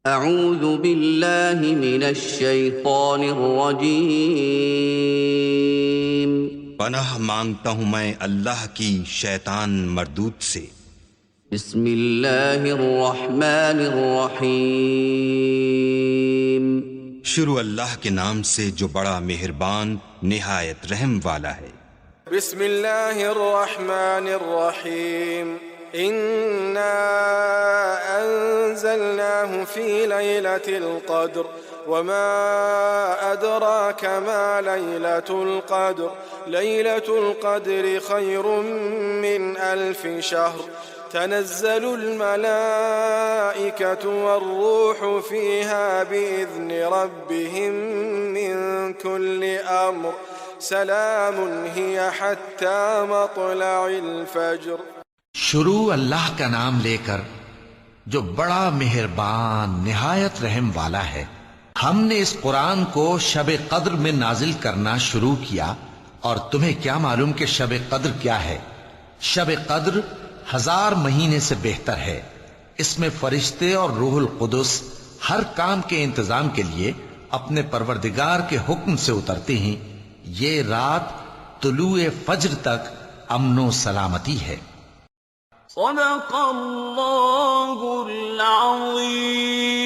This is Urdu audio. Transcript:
اعوذ باللہ من الشیطان الرجیم پناہ مانگتا ہوں میں اللہ کی شیطان مردود سے۔ بسم اللہ الرحمن الرحیم شروع اللہ کے نام سے جو بڑا مہربان نہایت رحم والا ہے۔ بسم اللہ الرحمن الرحیم انا انزلناه في ليلة القدر وما ادراك ما ليلة القدر ليلة القدر خير من 1000 شهر تنزل الملائكة والروح فيها بإذن ربهم من كل أمر سلام هي حتى مطلع الفجر۔ شروع اللہ کا نام لے کر جو بڑا مہربان نہایت رحم والا ہے۔ ہم نے اس قرآن کو شب قدر میں نازل کرنا شروع کیا، اور تمہیں کیا معلوم کہ شب قدر کیا ہے؟ شب قدر 1000 مہینے سے بہتر ہے۔ اس میں فرشتے اور روح القدس ہر کام کے انتظام کے لیے اپنے پروردگار کے حکم سے اترتے ہیں۔ یہ رات طلوع فجر تک امن و سلامتی ہے۔ صدق اللہ العظیم۔